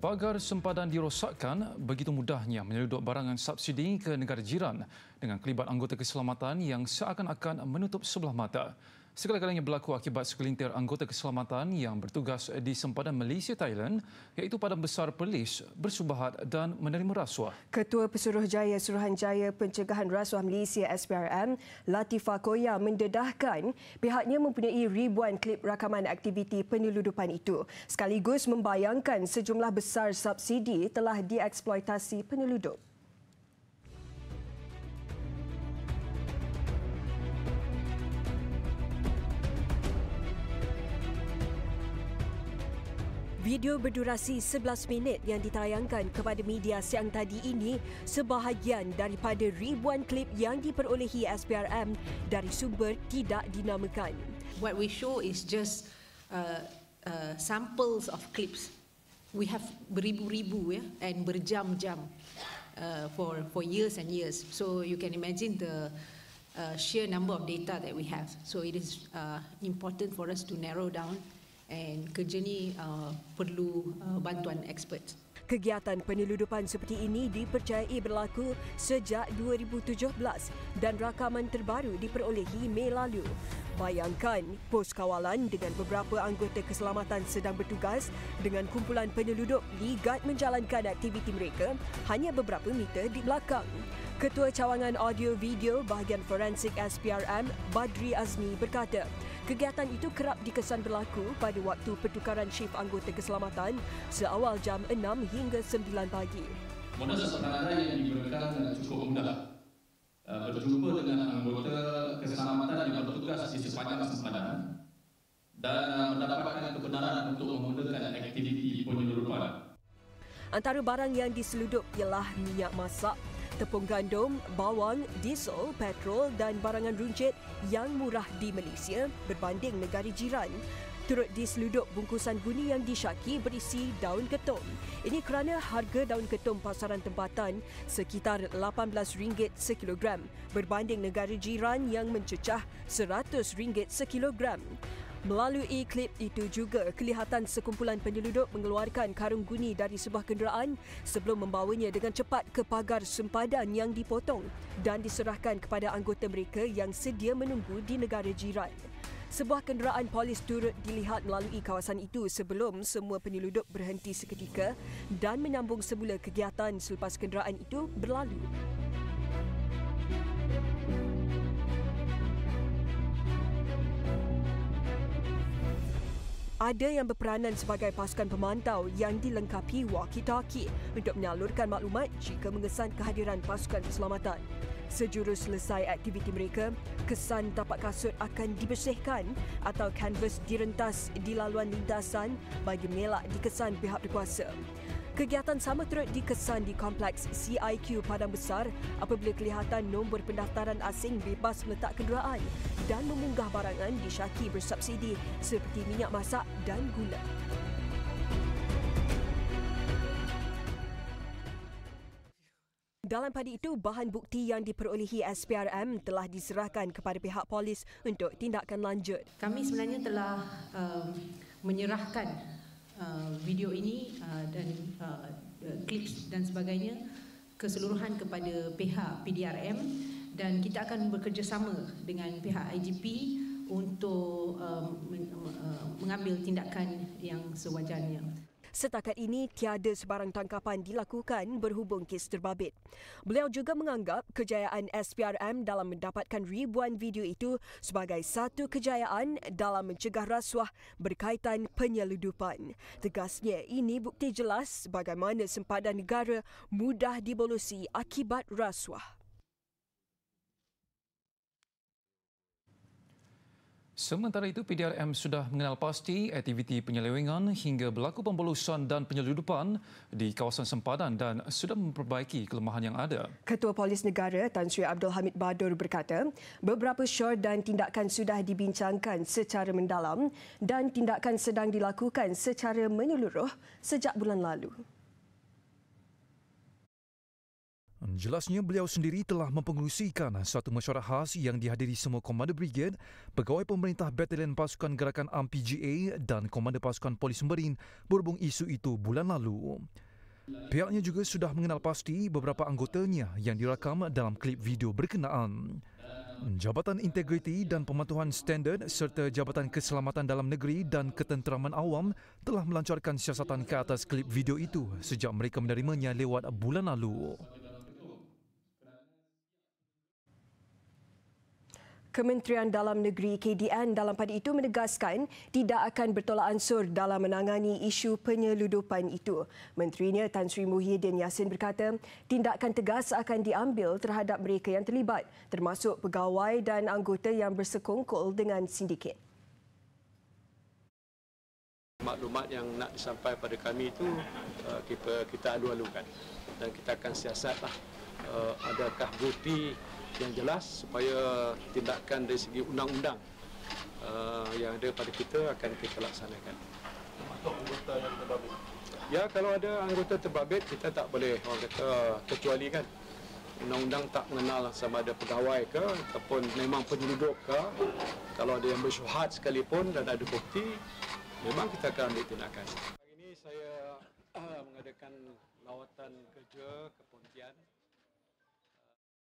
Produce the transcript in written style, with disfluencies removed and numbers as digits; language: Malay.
pagar sempadan dirosakkan, begitu mudahnya menyelundup barangan subsidi ke negara jiran dengan kelibat anggota keselamatan yang seakan-akan menutup sebelah mata. Segala-galanya berlaku akibat segelintir anggota keselamatan yang bertugas di sempadan Malaysia Thailand, iaitu Padang Besar Perlis, bersubahat dan menerima rasuah. Ketua Pesuruhjaya Suruhanjaya Pencegahan Rasuah Malaysia SPRM, Latifah Koya mendedahkan pihaknya mempunyai ribuan klip rakaman aktiviti penyeludupan itu, sekaligus membayangkan sejumlah besar subsidi telah dieksploitasi penyeludup. Video berdurasi 11 minit yang ditayangkan kepada media siang tadi ini sebahagian daripada ribuan klip yang diperolehi SPRM dari sumber tidak dinamakan. What we show is just samples of clips. We have beribu-ribu and berjam-jam for years and years. So you can imagine the sheer number of data that we have. So it is important for us to narrow down. And kerja ni perlu bantuan expert. Kegiatan penyeludupan seperti ini dipercayai berlaku sejak 2017 dan rakaman terbaru diperolehi Mei lalu. Bayangkan, pos kawalan dengan beberapa anggota keselamatan sedang bertugas dengan kumpulan penyeludup ligat menjalankan aktiviti mereka hanya beberapa meter di belakang. Ketua Cawangan Audio Video Bahagian Forensik SPRM, Badri Azmi berkata, kegiatan itu kerap dikesan berlaku pada waktu pertukaran shift anggota keselamatan seawal jam 6 hingga 9 pagi. Modus sederhana yang digunakan cukup mudah. Berjumpa dengan anggota keselamatan yang bertugas di sepanjang sempadan dan mendapatkan kebenaran untuk memulakan aktiviti penyeludupan. Antara barang yang diseludup ialah minyak masak, tepung gandum, bawang, diesel, petrol dan barangan runcit yang murah di Malaysia berbanding negara jiran. Turut diseludup bungkusan guni yang disyaki berisi daun ketum. Ini kerana harga daun ketum pasaran tempatan sekitar RM18 sekilogram berbanding negara jiran yang mencecah RM100 sekilogram. Melalui klip itu juga kelihatan sekumpulan penyeludup mengeluarkan karung guni dari sebuah kenderaan sebelum membawanya dengan cepat ke pagar sempadan yang dipotong dan diserahkan kepada anggota mereka yang sedia menunggu di negara jiran. Sebuah kenderaan polis turut dilihat melalui kawasan itu sebelum semua penyeludup berhenti seketika dan menyambung semula kegiatan selepas kenderaan itu berlalu. Ada yang berperanan sebagai pasukan pemantau yang dilengkapi walkie-talkie untuk menyalurkan maklumat jika mengesan kehadiran pasukan keselamatan. Sejurus selesai aktiviti mereka, kesan tapak kasut akan dibersihkan atau kanvas direntas di laluan lintasan bagi mengelak dikesan pihak berkuasa. Kegiatan sama turut dikesan di kompleks CIQ Padang Besar apabila kelihatan nombor pendaftaran asing bebas meletak kenderaan dan memunggah barangan disyaki bersubsidi seperti minyak masak dan gula. Dalam pada itu, bahan bukti yang diperolehi SPRM telah diserahkan kepada pihak polis untuk tindakan lanjut. Kami sebenarnya telah menyerahkan video ini dan clips dan sebagainya keseluruhan kepada pihak PDRM dan kita akan bekerjasama dengan pihak IGP untuk mengambil tindakan yang sewajarnya. Setakat ini, tiada sebarang tangkapan dilakukan berhubung kes terbabit. Beliau juga menganggap kejayaan SPRM dalam mendapatkan ribuan video itu sebagai satu kejayaan dalam mencegah rasuah berkaitan penyeludupan. Tegasnya, ini bukti jelas bagaimana sempadan negara mudah dibolosi akibat rasuah. Sementara itu, PDRM sudah mengenal pasti aktiviti penyelewengan hingga berlaku pembolosan dan penyeludupan di kawasan sempadan dan sudah memperbaiki kelemahan yang ada. Ketua Polis Negara Tan Sri Abdul Hamid Badur berkata, beberapa syur dan tindakan sudah dibincangkan secara mendalam dan tindakan sedang dilakukan secara menyeluruh sejak bulan lalu. Jelasnya beliau sendiri telah mempengerusikan satu mesyuarat khas yang dihadiri semua Komander Brigade, pegawai pemerintah Batalion Pasukan Gerakan AMPGA dan Komander Pasukan Polis Merin berhubung isu itu bulan lalu. Pihaknya juga sudah mengenal pasti beberapa anggotanya yang dirakam dalam klip video berkenaan. Jabatan Integriti dan Pematuhan Standard serta Jabatan Keselamatan Dalam Negeri dan Ketenteraman Awam telah melancarkan siasatan ke atas klip video itu sejak mereka menerimanya lewat bulan lalu. Kementerian Dalam Negeri KDN dalam pada itu menegaskan tidak akan bertolak ansur dalam menangani isu penyeludupan itu. Menterinya Tan Sri Muhyiddin Yassin berkata, tindakan tegas akan diambil terhadap mereka yang terlibat, termasuk pegawai dan anggota yang bersekongkol dengan sindiket. Maklumat yang nak disampaikan pada kami itu kita alu-alukan dan kita akan siasatlah adakah bukti yang jelas supaya tindakan dari segi undang-undang yang ada pada kita akan kita laksanakan. Termasuk anggota yang terbabit? Ya, kalau ada anggota terbabit, kita tak boleh orang kata kecualikan. Undang-undang tak mengenal sama ada pegawai ke ataupun memang penyeludup ke. Kalau ada yang bersyubhat sekalipun dan ada bukti, memang kita akan ambil tindakan. Hari ini saya mengadakan lawatan kerja ke Pontian.